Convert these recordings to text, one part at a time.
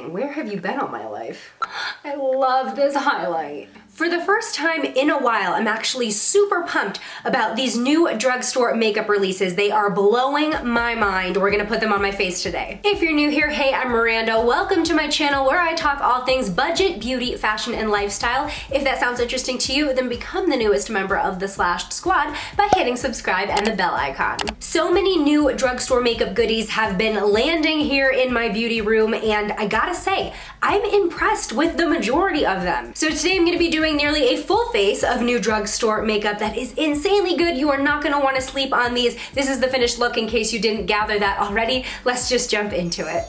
dang, where have you been all my life? I love this highlight. For the first time in a while, I'm actually super pumped about these new drugstore makeup releases. They are blowing my mind. We're gonna put them on my face today. If you're new here, hey, I'm Miranda. Welcome to my channel where I talk all things budget, beauty, fashion, and lifestyle. If that sounds interesting to you, then become the newest member of the Slashed Squad by hitting subscribe and the bell icon. So many new drugstore makeup goodies have been landing here in my beauty room, and I gotta say, I'm impressed with the majority of them. So today I'm gonna be doing nearly a full face of new drugstore makeup that is insanely good. You are not gonna wanna sleep on these. This is the finished look in case you didn't gather that already. Let's just jump into it.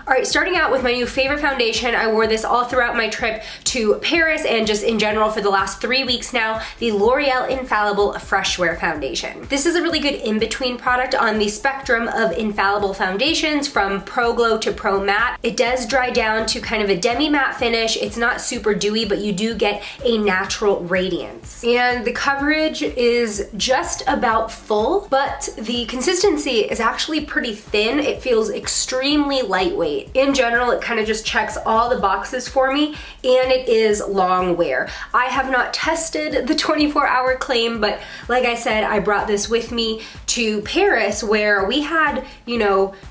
All right, starting out with my new favorite foundation. I wore this all throughout my trip to Paris and just in general for the last 3 weeks now, the L'Oreal Infallible Fresh Wear Foundation. This is a really good in-between product on the spectrum of Infallible foundations from Pro Glow to Pro Matte. It does dry down to kind of a demi-matte finish. It's not super dewy, but you do get a natural radiance. And the coverage is just about full, but the consistency is actually pretty thin. It feels extremely lightweight. In general, it kind of just checks all the boxes for me, and it is long wear. I have not tested the 24-hour claim, but like I said, I brought this with me to Paris where we had,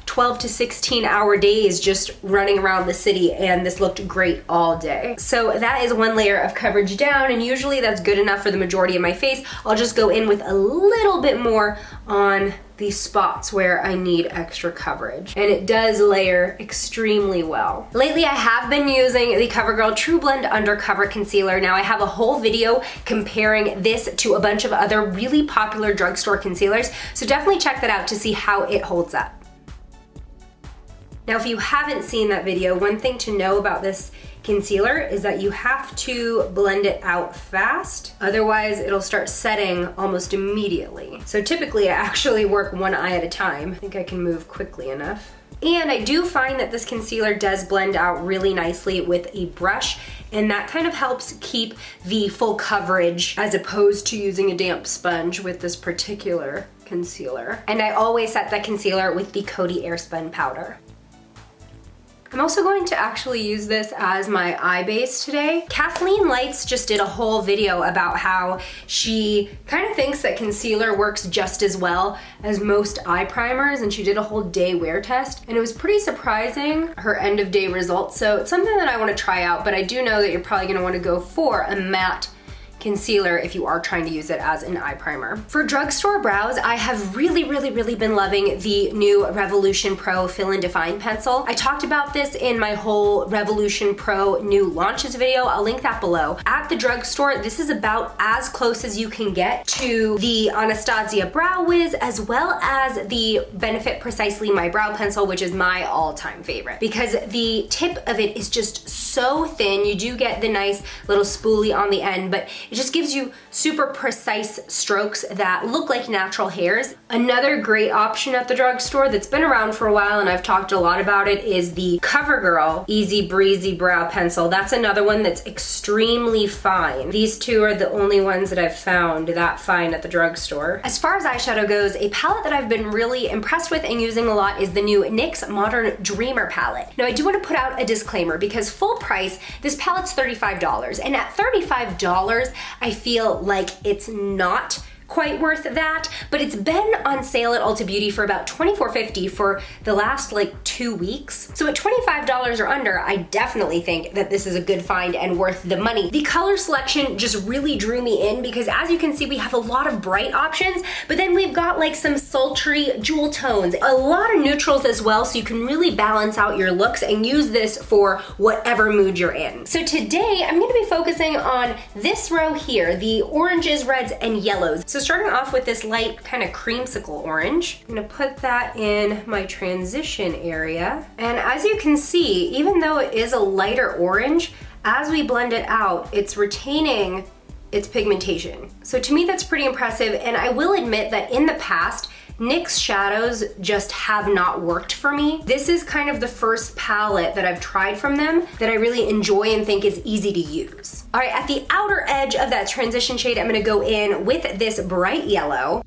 12 to 16-hour days just running around the city, and this looked great all day. So that is one layer of coverage down, and usually that's good enough for the majority of my face. I'll just go in with a little bit more on these spots where I need extra coverage, and it does layer extremely well. Lately, I have been using the Covergirl TruBlend Undercover Concealer. Now, I have a whole video comparing this to a bunch of other really popular drugstore concealers, so definitely check that out to see how it holds up. Now, if you haven't seen that video, one thing to know about this concealer is that you have to blend it out fast, otherwise it'll start setting almost immediately. So typically I actually work one eye at a time. I think I can move quickly enough. And I do find that this concealer does blend out really nicely with a brush, and that kind of helps keep the full coverage as opposed to using a damp sponge with this particular concealer. And I always set that concealer with the Coty Airspun powder. I'm also going to actually use this as my eye base today. Kathleen Lights just did a whole video about how she kind of thinks that concealer works just as well as most eye primers, and she did a whole day wear test, and it was pretty surprising, her end of day results. So it's something that I want to try out, but I do know that you're probably going to want to go for a matte concealer if you are trying to use it as an eye primer. For drugstore brows, I have really been loving the new Revolution Pro Fill and Define pencil. I talked about this in my whole Revolution Pro new launches video. I'll link that below. At the drugstore, this is about as close as you can get to the Anastasia Brow Wiz, as well as the Benefit Precisely My Brow Pencil, which is my all-time favorite, because the tip of it is just so thin. You do get the nice little spoolie on the end, but it just gives you super precise strokes that look like natural hairs. Another great option at the drugstore that's been around for a while, and I've talked a lot about it, is the Covergirl Easy Breezy Brow Pencil. That's another one that's extremely fine. These two are the only ones that I've found that fine at the drugstore. As far as eyeshadow goes, a palette that I've been really impressed with and using a lot is the new NYX Modern Dreamer palette. Now, I do want to put out a disclaimer because full price, this palette's $35, and at $35, I feel like it's not quite worth that, but it's been on sale at Ulta Beauty for about $24.50 for the last like 2 weeks. So at $25 or under, I definitely think that this is a good find and worth the money. The color selection just really drew me in because as you can see, we have a lot of bright options, but then we've got like some sultry jewel tones, a lot of neutrals as well, so you can really balance out your looks and use this for whatever mood you're in. So today, I'm gonna be focusing on this row here, the oranges, reds, and yellows. So starting off with this light kind of creamsicle orange, I'm gonna put that in my transition area. And as you can see, even though it is a lighter orange, as we blend it out, it's retaining its pigmentation. So to me, that's pretty impressive. And I will admit that in the past, NYX shadows just have not worked for me. This is kind of the first palette that I've tried from them that I really enjoy and think is easy to use. All right, at the outer edge of that transition shade, I'm gonna go in with this bright yellow.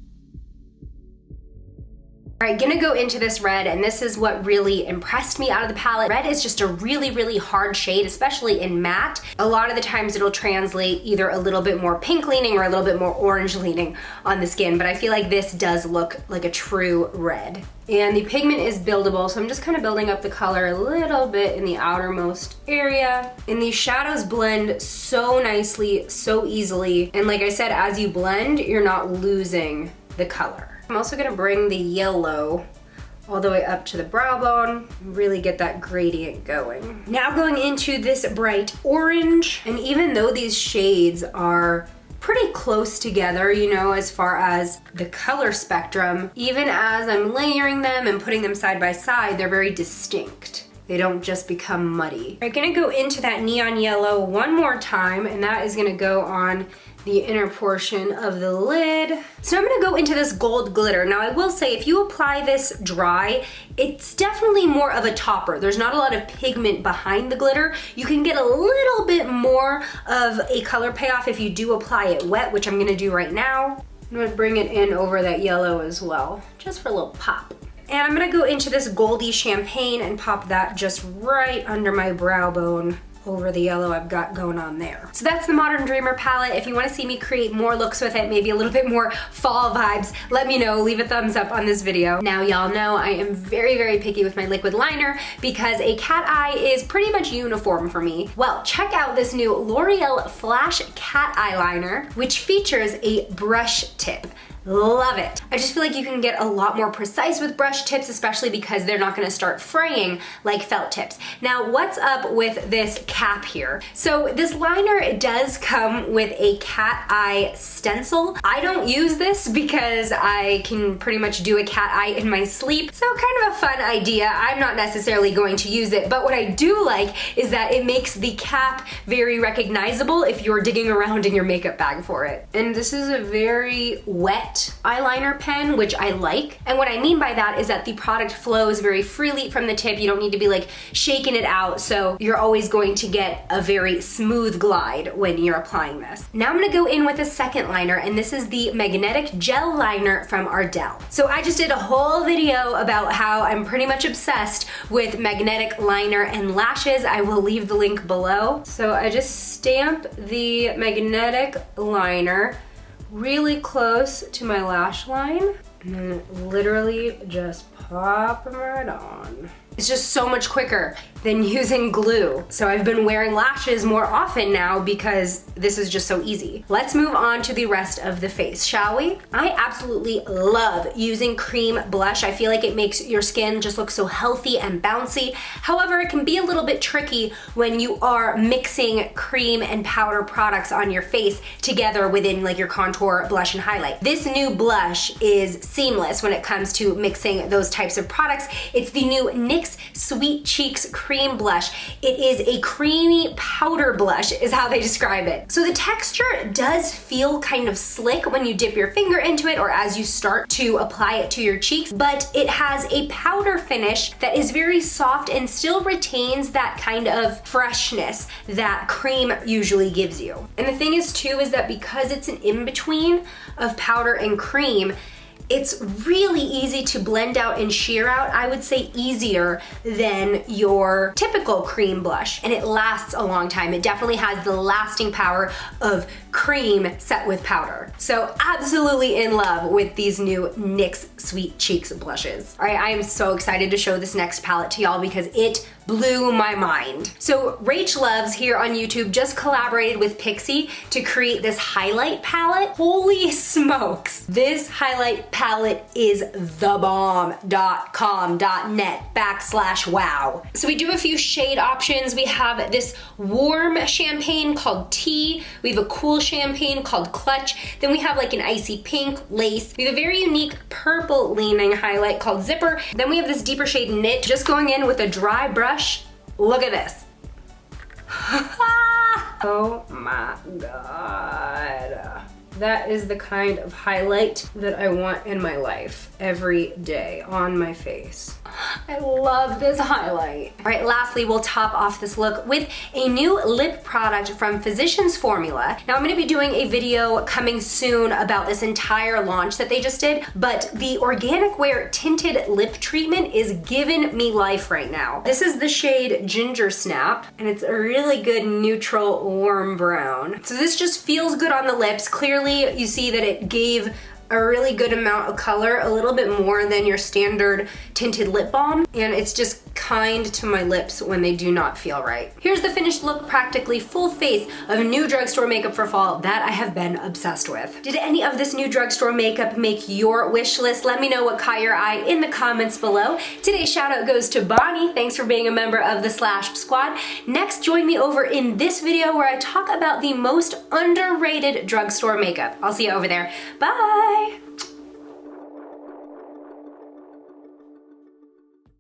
All right, gonna go into this red, and this is what really impressed me out of the palette. Red is just a really, really hard shade, especially in matte. A lot of the times it'll translate either a little bit more pink leaning or a little bit more orange leaning on the skin, but I feel like this does look like a true red. And the pigment is buildable, so I'm just kind of building up the color a little bit in the outermost area. And these shadows blend so nicely, so easily. And like I said, as you blend, you're not losing the color. I'm also gonna bring the yellow all the way up to the brow bone, really get that gradient going. Now going into this bright orange, and even though these shades are pretty close together, you know, as far as the color spectrum, even as I'm layering them and putting them side by side, they're very distinct. They don't just become muddy. I'm gonna go into that neon yellow one more time, and that is gonna go on the inner portion of the lid. So I'm gonna go into this gold glitter. Now I will say, if you apply this dry, it's definitely more of a topper. There's not a lot of pigment behind the glitter. You can get a little bit more of a color payoff if you do apply it wet, which I'm gonna do right now. I'm gonna bring it in over that yellow as well, just for a little pop. And I'm gonna go into this goldy champagne and pop that just right under my brow bone, over the yellow I've got going on there. So that's the Modern Dreamer palette. If you want to see me create more looks with it, maybe a little bit more fall vibes, let me know, leave a thumbs up on this video. Now y'all know I am very, very picky with my liquid liner because a cat eye is pretty much uniform for me. Well, check out this new L'Oreal Flash Cat Eyeliner, which features a brush tip. Love it. I just feel like you can get a lot more precise with brush tips, especially because they're not gonna start fraying like felt tips. Now, what's up with this cap here? So this liner does come with a cat eye stencil. I don't use this because I can pretty much do a cat eye in my sleep, so kind of a fun idea. I'm not necessarily going to use it, but what I do like is that it makes the cap very recognizable if you're digging around in your makeup bag for it. And this is a very wet eyeliner pen, which I like. And what I mean by that is that the product flows very freely from the tip. You don't need to be like shaking it out, so you're always going to get a very smooth glide when you're applying this. Now I'm gonna go in with a second liner, and this is the Magnetic Gel Liner from Ardell. So I just did a whole video about how I'm pretty much obsessed with magnetic liner and lashes. I will leave the link below. So I just stamp the magnetic liner really close to my lash line, and then literally just pop them right on. It's just so much quicker than using glue. So I've been wearing lashes more often now because this is just so easy. Let's move on to the rest of the face, shall we? I absolutely love using cream blush. I feel like it makes your skin just look so healthy and bouncy. However, it can be a little bit tricky when you are mixing cream and powder products on your face together within like your contour, blush, and highlight. This new blush is seamless when it comes to mixing those types of products. It's the new NYX Sweet Cheeks Cream Blush. It is a creamy powder blush is how they describe it. So the texture does feel kind of slick when you dip your finger into it or as you start to apply it to your cheeks, but it has a powder finish that is very soft and still retains that kind of freshness that cream usually gives you. And the thing is too is that because it's an in-between of powder and cream, it's really easy to blend out and sheer out. I would say easier than your typical cream blush, and it lasts a long time. It definitely has the lasting power of cream set with powder. So absolutely in love with these new NYX Sweet Cheeks blushes. All right, I am so excited to show this next palette to y'all because it blew my mind. So Rachhloves here on YouTube just collaborated with Pixi to create this highlight palette. Holy smokes. This highlight palette is thebomb.com.net/wow. So we do a few shade options. We have this warm champagne called Tea. We have a cool champagne called Clutch. Then we have like an icy pink lace. We have a very unique purple leaning highlight called Zipper. Then we have this deeper shade Knit, just going in with a dry brush. Look at this. Oh my God. That is the kind of highlight that I want in my life every day on my face. I love this highlight. All right, lastly, we'll top off this look with a new lip product from Physicians Formula. Now, I'm gonna be doing a video coming soon about this entire launch that they just did, but the Organic Wear Tinted Lip Treatment is giving me life right now. This is the shade Ginger Snap, and it's a really good neutral warm brown. So this just feels good on the lips. Clearly, you see that it gave a really good amount of color, a little bit more than your standard tinted lip balm, and it's just kind to my lips when they do not feel right. Here's the finished look, practically full face of new drugstore makeup for fall that I have been obsessed with. Did any of this new drugstore makeup make your wish list? Let me know what caught your eye in the comments below. Today's shout out goes to Bonnie. Thanks for being a member of the Slash Squad. Next, join me over in this video where I talk about the most underrated drugstore makeup. I'll see you over there. Bye!